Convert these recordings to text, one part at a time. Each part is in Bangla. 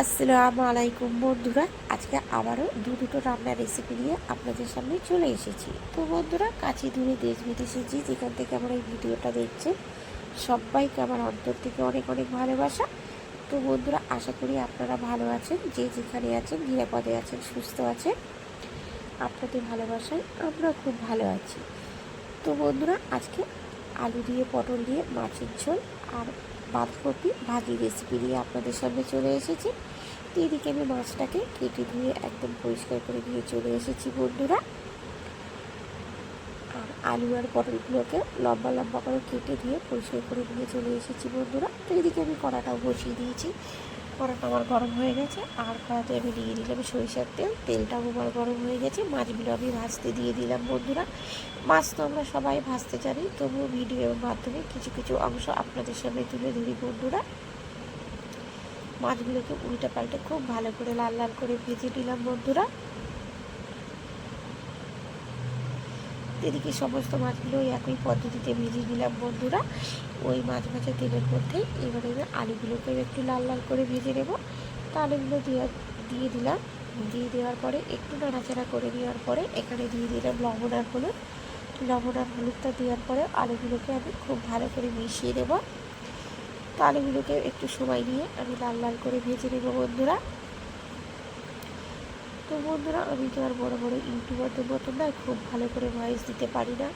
আসসালামু আলাইকুম বন্ধুরা, আজকে আবারও দুটো রান্নার রেসিপি নিয়ে আপনাদের সামনে চলে এসেছি। তো বন্ধুরা, কাছে দূরে দেশ বিদেশে যেখান থেকে আমার এই ভিডিওটা দেখছেন, সবাইকে আমার অন্তর থেকে অনেক অনেক ভালোবাসা। তো বন্ধুরা, আশা করি আপনারা ভালো আছেন, যে যেখানে আছেন নিরাপদে আছেন, সুস্থ আছেন। আপনাদের ভালোবাসায় আমরা খুব ভালো আছি। তো বন্ধুরা, আজকে আলু দিয়ে পটল দিয়ে মাছের ঝোল আর বাঁধাকপি ভাজি রেসিপি নিয়ে আপনাদের সামনে চলে এসেছি। তো এদিকে আমি মাছটাকে কেটে ধুয়ে একদম পরিষ্কার করে নিয়ে চলে এসেছি বন্ধুরা। আর আলু আর পটলগুলোকে লম্বা লম্বা করে কেটে ধুয়ে পরিষ্কার করে নিয়ে চলে এসেছি বন্ধুরা। তো এদিকে আমি কড়াটাও বসিয়ে দিয়েছি। কড়াটা আমার গরম হয়ে গেছে, আর কড়াতে আমি দিয়ে দিলাম সরিষার তেল। তেলটাও আমার গরম হয়ে গেছে, মাছগুলো আমি ভাজতে দিয়ে দিলাম বন্ধুরা। মাছ তো আমরা সবাই ভাজতে জানি, তবুও ভিডিওর মাধ্যমে কিছু কিছু অংশ আপনাদের সামনে তুলে ধরি বন্ধুরা। মাছগুলোকে উল্টে পাল্টে খুব ভালো করে লাল লাল করে ভেজে নিলাম বন্ধুরা। এদিকে সমস্ত মাছগুলো একই পদ্ধতিতে ভেজে নিলাম বন্ধুরা। ওই মাছ ভাজা তেলের মধ্যে এবারে আলুগুলোকে একটু লাল লাল করে ভেজে নেব। তো আলুগুলো দিয়ে দিলাম। দিয়ে দেওয়ার পরে একটু নাড়াচাড়া করে নেওয়ার পরে এখানে দিয়ে দিলাম লবণ আর হলুদ। লবণ আর হলুদটা দেওয়ার পরে আলুগুলোকে আমি খুব ভালো করে মিশিয়ে নেব। তো আলুগুলোকে একটু সময় নিয়ে আমি লাল লাল করে ভেজে নেব বন্ধুরা। তো বন্ধুরা, আমি তো আর বড়ো বড়ো ইউটিউবারদের মতো না খুব ভালো করে ভয়েস দিতে পারি না।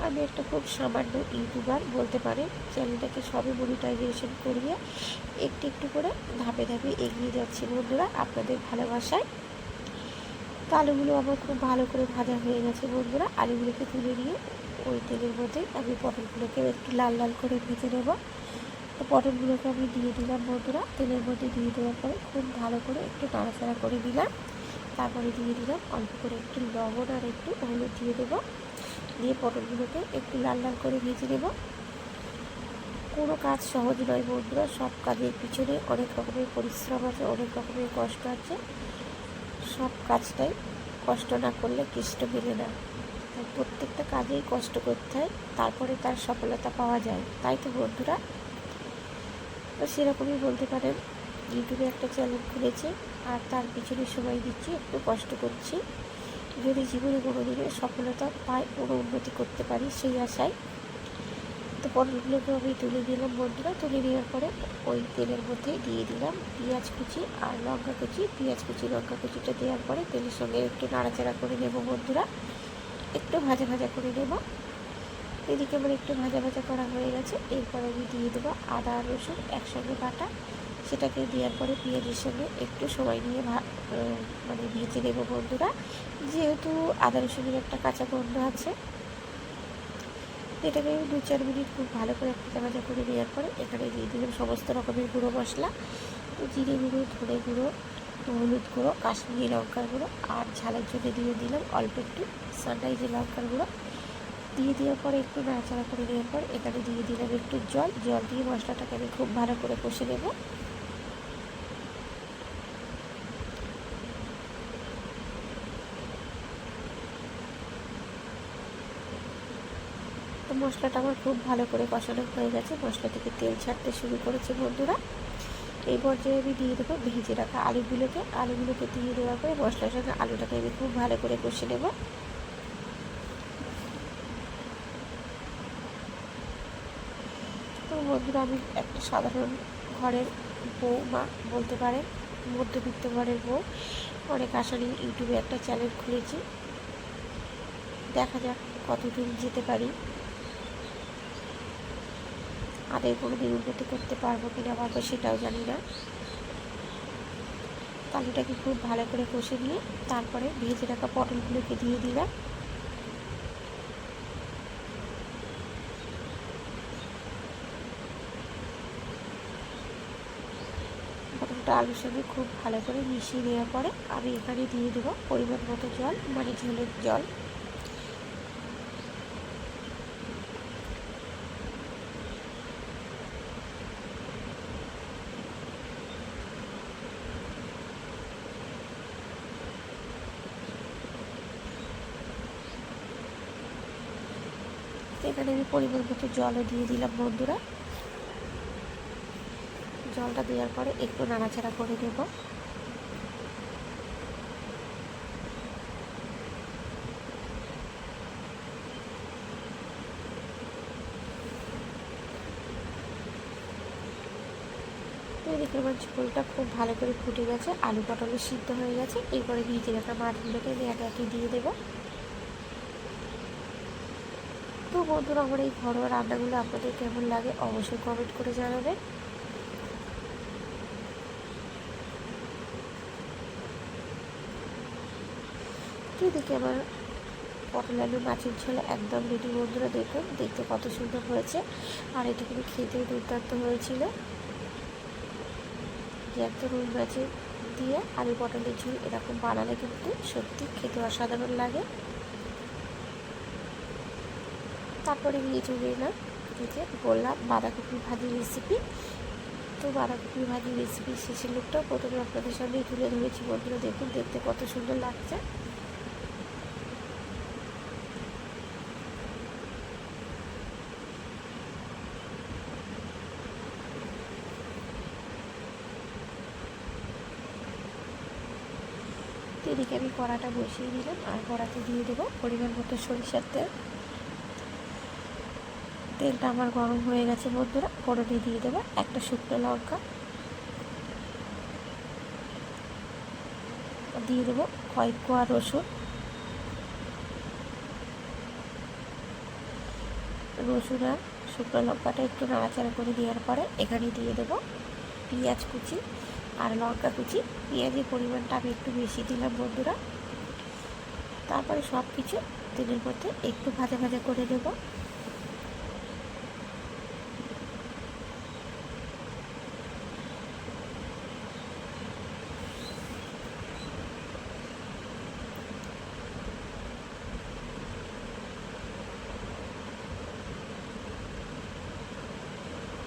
আমি একটা খুব সামান্য ইউটিউবার বলতে পারেন। চ্যানেলটাকে সবে মনিটাইজেশন করিয়ে একটু একটু করে ধাপে ধাপে এগিয়ে যাচ্ছি বন্ধুরা আপনাদের ভালোবাসায়। তো আলুগুলো আমার খুব ভালো করে ভাজা হয়ে গেছে বন্ধুরা। আলুগুলোকে তুলে নিয়ে ওই তেলের মধ্যে আমি পটলগুলোকে একটু লাল লাল করে ভেজে নেব। তো পটলগুলোকে আমি দিয়ে দিলাম বন্ধুরা। তেলের মধ্যে দিয়ে দেওয়ার পরে খুব ভালো করে একটু নাড়াচাড়া করে দিলাম। তারপরে দিয়ে দিলাম অল্প করে একটু লবণ আর একটু হলুদ দিয়ে দেবো। দিয়ে পটলগুলোকে একটু লাল লাল করে ভেজে নেব। কোনো কাজ সহজ নয় বন্ধুরা, সব কাজের পিছনে অনেক রকমের পরিশ্রম আছে, অনেক রকমের কষ্ট আছে। সব কাজটাই কষ্ট না করলে কেষ্ট মেলে না। তাই প্রত্যেকটা কাজেই কষ্ট করতে হয়, তারপরে তার সফলতা পাওয়া যায়, তাই তো বন্ধুরা। তো সেরকমই বলতে পারেন, ইউটিউবে একটা চ্যানেল খুলেছে আর তার পিছনে সময় দিচ্ছি, একটু কষ্ট করছি। যদি জীবনে কোনো দিনে সফলতা পাই, কোনো উন্নতি করতে পারি সেই আশায়। তো পটলগুলোকে আমি তুলে দিলাম বন্ধুরা। তুলে নেওয়ার পরে ওই তেলের মধ্যে দিয়ে দিলাম পেঁয়াজ কুচি আর লঙ্কা কুচি। পেঁয়াজ কুচি লঙ্কা কুচিটা দেওয়ার পরে তেলের সঙ্গে একটু নাড়াচাড়া করে নেব বন্ধুরা, একটু ভাজা ভাজা করে নেব। এদিকে আমার একটু ভাজা ভাজা করা হয়ে গেছে। এরপর আমি দিয়ে দেবো আদা আর রসুন একসঙ্গে বাটা। সেটাকে দেওয়ার পরে পেঁয়াজের সঙ্গে একটু সময় নিয়ে ভেজে নেব বন্ধুরা। যেহেতু আদা রসুনের একটা কাঁচা গন্ধ আছে, এটাকে 2-4 মিনিট খুব ভালো করে ভাজা ভাজা করে নেওয়ার পরে এখানে দিয়ে দিলাম সমস্ত রকমের গুঁড়ো মশলা। জিরে গুঁড়ো, ধনে গুঁড়ো, হলুদ গুঁড়ো, কাশ্মীরি লঙ্কার গুঁড়ো, আর ঝালের জন্য দিয়ে দিলাম অল্প একটু সানরাইজের লঙ্কার গুঁড়ো। দিয়ে দেওয়ার পরে একটু নাড়াচাড়া করে নেওয়ার পর এখানে দিয়ে দিলাম একটু জল দিয়ে মশলাটাকে আমি খুব ভালো করে কষে নেব। তো মশলাটা আমার খুব ভালো করে কষানো হয়ে গেছে, মশলা থেকে তেল ছাড়তে শুরু করেছে বন্ধুরা। এই পর্যায়ে আমি দিয়ে দেবো ভেজে রাখা আলুগুলোকে দিয়ে দেওয়ার পরে মশলার সঙ্গে আলুটাকে আমি খুব ভালো করে কষে নেব। তো বন্ধুরা, আমি একটা সাধারণ ঘরের বৌমা বলতে পারেন, মধ্যবিত্ত ঘরের বউ। অনেক আশা নিয়ে ইউটিউবে একটা চ্যানেল খুলেছি, দেখা যাক কতদূর যেতে পারি। আদৌ কোনো দিন উন্নতি করতে পারবো কিনা পারবো সেটাও জানি না। আলুটাকে খুব ভালো করে কষে নিয়ে তারপরে ভেজে রাখা পটলগুলোকে দিয়ে দিলাম। পটলটা আলুর সঙ্গে খুব ভালো করে মিশিয়ে নেওয়ার পরে আমি এখানে দিয়ে দেবো পরিমাণ মতো জল, মানে ঝোলের জল। এখানে আমি পরিমাণ মতো জলও দিয়ে দিলাম বন্ধুরা। জলটা দেওয়ার পরে একটু নাড়াচাড়া করে দেব। এদিকে আমার ঝোলটা খুব ভালো করে ফুটে গেছে, আলু পটল সিদ্ধ হয়ে গেছে। এরপরে ভিজে রাখা মাছগুলোকে আমি একে একে দিয়ে দেবো। তো বন্ধুরা, আমার এই ঘরোয়া রান্নাগুলো আপনাদের কেমন লাগে অবশ্যই কমেন্ট করে জানাবেন। তো এদিকে আমার পটল আলু মাছের ঝোল একদম রেডি বন্ধুরা, দেখুন দেখতে কত সুন্দর হয়েছে। আর এটা কিন্তু খেতেও দুর্দান্ত হয়েছিল। জ্যান্ত রুই মাছের দিয়ে আলু পটলের ঝোল এরকম বানালে কিন্তু সত্যি খেতে অসাধারণ লাগে। তারপরে নিয়ে চলে এলাম এই যে বললাম বাঁধাকপি ভাজির রেসিপি। তো বাঁধাকপি ভাজির রেসিপি শেষের লুকটাও প্রথমে আপনাদের সামনে তুলে ধরেছি বন্ধুরা, দেখুন দেখতে কত সুন্দর লাগছে। এদিকে আমি কড়াটা বসিয়ে দিলাম, আর কড়াতে দিয়ে দেবো পরিমাণ মতো সরিষার তেল। তেলটা আমার গরম হয়ে গেছে বন্ধুরা, ফোড়নে দিয়ে দেবো একটা শুকনো লঙ্কা, দিয়ে দেবো কয়েক কোয়া রসুন। রসুন আর শুকনো লঙ্কাটা একটু নাড়াচাড়া করে দেওয়ার পরে এখানে দিয়ে দেবো পেঁয়াজ কুচি আর লঙ্কা কুচি। পেঁয়াজের পরিমাণটা আমি একটু বেশি দিলাম বন্ধুরা। তারপরে সব কিছু তেলের মধ্যে একটু ভাজা ভাজা করে দেবো।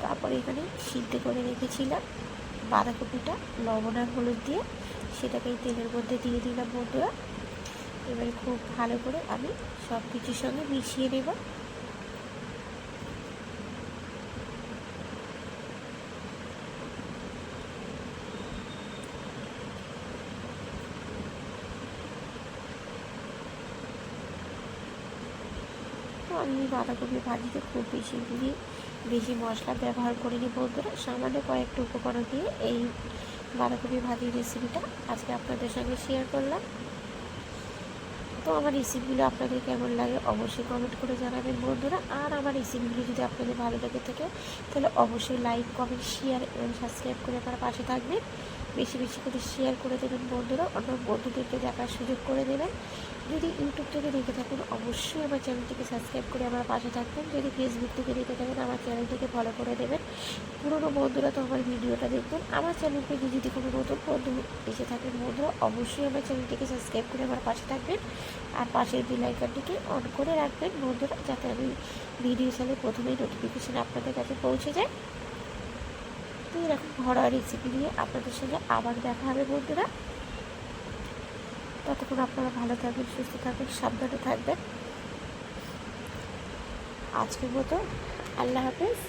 তারপরে এখানে সিদ্ধ করে রেখেছিলাম বাঁধাকপিটা লবণ আর হলুদ দিয়ে, সেটাকে এই তেলের মধ্যে দিয়ে দিলাম বন্ধুরা। এবারে খুব ভালো করে আমি সব কিছুর সঙ্গে মিশিয়ে নেব। তো আমি বাঁধাকপি ভাজিতে খুব বেশি মশলা ব্যবহার করিনি বন্ধুরা, সামান্য কয়েকটা উপকরণ দিয়ে এই বাঁধাকপি ভাজির রেসিপিটা আজকে আপনাদের সঙ্গে শেয়ার করলাম। তো আমার রেসিপিগুলো আপনাদের কেমন লাগে অবশ্যই কমেন্ট করে জানাবেন বন্ধুরা। আর আমার রেসিপিগুলো যদি আপনাদের ভালো লেগে থাকে তাহলে অবশ্যই লাইক কমেন্ট শেয়ার এবং সাবস্ক্রাইব করে আমার পাশে থাকবেন। বেশি বেশি করে শেয়ার করে দেবেন বন্ধুরা, অন্য বন্ধুদেরকে দেখার সুযোগ করে দেবেন। যদি ইউটিউব থেকে দেখে থাকেন অবশ্যই আমার চ্যানেলটিকে সাবস্ক্রাইব করে আমার পাশে থাকবেন। যদি ফেসবুক থেকে দেখে থাকেন আমার চ্যানেলটিকে ফলো করে দেবেন। পুরনো বন্ধুরা তো আমার ভিডিওটা দেখবেন। আমার চ্যানেল পেজে যদি কোনো নতুন বন্ধু এসে থাকেন বন্ধুরা অবশ্যই আমার চ্যানেলটিকে সাবস্ক্রাইব করে আমার পাশে থাকবেন। আর পাশের বেল আইকনটিকে অন করে রাখবেন বন্ধুরা, যাতে আমি ভিডিও ছাড়লে প্রথমেই নোটিফিকেশান আপনাদের কাছে পৌঁছে যায়। তো এরকম ঘরোয়া রেসিপি নিয়ে আপনাদের সঙ্গে আবার দেখা হবে বন্ধুরা। ততক্ষণ আপনারা ভালো থাকবেন, সুস্থ থাকবেন, সাবধানে থাকবেন। আজকের মতো আল্লাহ হাফেজ।